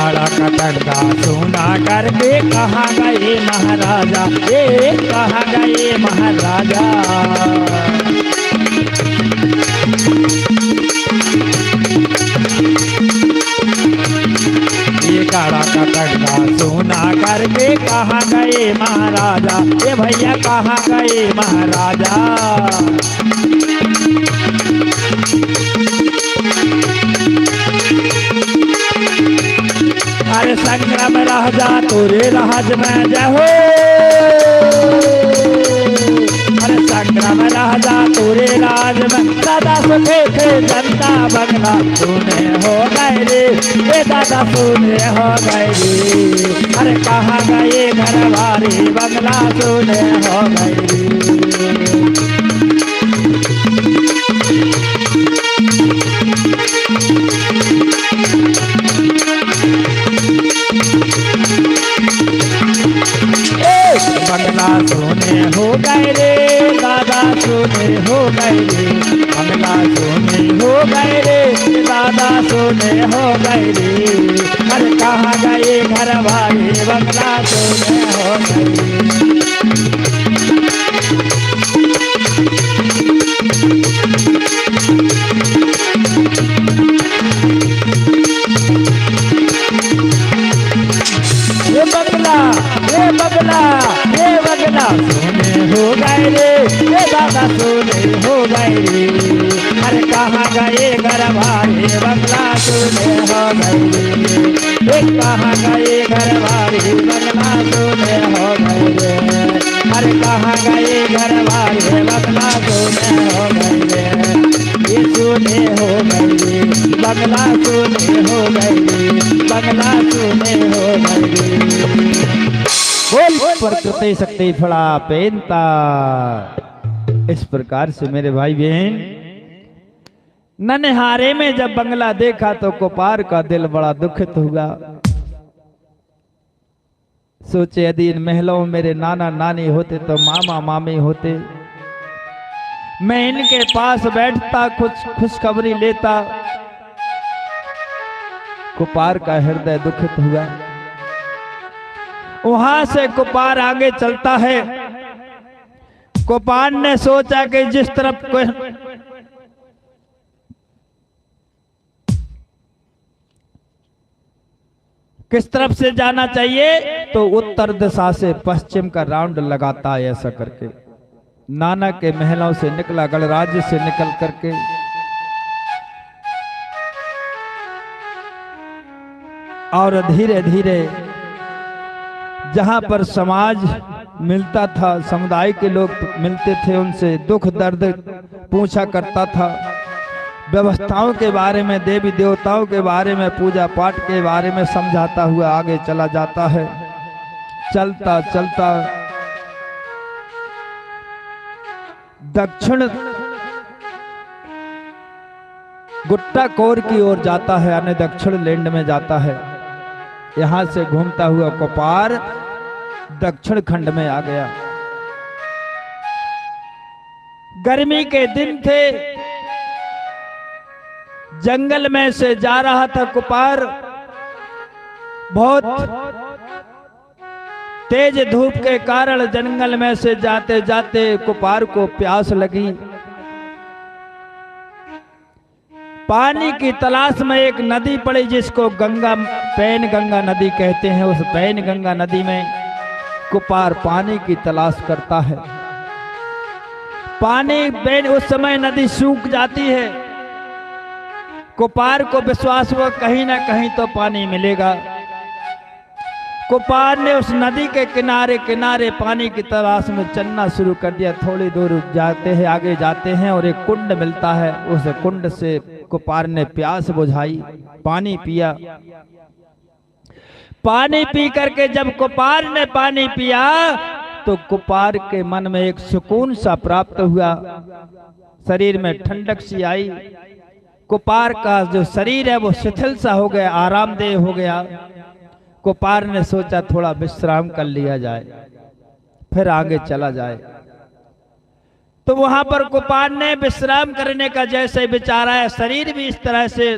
काला कटरदा सोना करके कहाँ गए महाराजा, ये कहाँ गए महाराजा। ये काला कटरदा सोना करके कहाँ गए महाराजा, ये भैया कहाँ गए महाराजा। अरे संग्राम राजा तोरे राज में जय हो, अरे संग्राम राजा तोरे राज में दादा सुखे थे जनता बंगला सुने हो गए रे, ये दादा सुने हो गए रे। अरे कहाँ गए घर वाले बंगला सुने हो गए रे। बंगला सोने हो गए रे दादा सोने हो गए रे, बंगला सोने हो गए रे दादा सोने हो गए रे। अरे कहाँ गए घर वाले बंगला सोने हो गए। ये बंगला ये बंगला ये बंगला सोने हो गए रे, ये दादा सोने हो गए रे। अरे कहाँ गए घर वाले बंगला सोने हो गए रे, ये कहाँ गए घर वाले बंगला सोने हो गए रे। अरे कहाँ गए घर वाले बंगला सोने हो गए रे, ये सोने हो गए रे बंगला सोने हो गए रे, बंगला सोने हो गए रे। बोल प्रकृति शक्ति फड़ा पेनता। इस प्रकार से मेरे भाई बहन ननहारे में जब बंगला देखा तो कोपार का दिल बड़ा दुखित हुआ। सोचे यदि इन महलों में मेरे नाना नानी होते तो मामा मामी होते, मैं इनके पास बैठता कुछ खुशखबरी लेता। कोपार का हृदय दुखित हुआ। वहां से कोपार आगे चलता है। कोपार ने सोचा कि जिस तरफ किस तरफ से जाना चाहिए, तो उत्तर दिशा से पश्चिम का राउंड लगाता है। ऐसा करके नाना के महलों से निकला, गणराज्य से निकल करके और धीरे धीरे जहां पर समाज मिलता था, समुदाय के लोग मिलते थे, उनसे दुख दर्द पूछा करता था। व्यवस्थाओं के बारे में, देवी देवताओं के बारे में, पूजा पाठ के बारे में समझाता हुआ आगे चला जाता है। चलता चलता दक्षिण गुट्टाकोर की ओर जाता है, यानी दक्षिण लैंड में जाता है। यहां से घूमता हुआ कोपार दक्षिण खंड में आ गया। गर्मी के दिन थे, जंगल में से जा रहा था कोपार। बहुत तेज धूप के कारण जंगल में से जाते जाते कोपार को प्यास लगी। पानी की तलाश में एक नदी पड़ी जिसको पैन गंगा नदी कहते हैं। उस पैन गंगा नदी में कोपार पानी की तलाश करता है। उस समय नदी सूख जाती है। कोपार को विश्वास हुआ कहीं ना कहीं तो पानी मिलेगा। कोपार ने उस नदी के किनारे किनारे पानी की तलाश में चलना शुरू कर दिया। थोड़ी दूर जाते हैं, आगे जाते हैं और एक कुंड मिलता है। उस कुंड से कोपार ने प्यास बुझाई, पानी पिया। पानी पी करके जब कोपार ने पानी पिया तो कोपार के मन में एक सुकून सा प्राप्त हुआ, शरीर में ठंडक सी आई। कोपार का जो शरीर है वो शिथिल सा हो गया, आरामदेह हो गया। कोपार ने सोचा थोड़ा विश्राम कर लिया जाए, फिर आगे चला जाए। तो वहां पर कोपार ने विश्राम करने का जैसे विचार आया, शरीर भी इस तरह से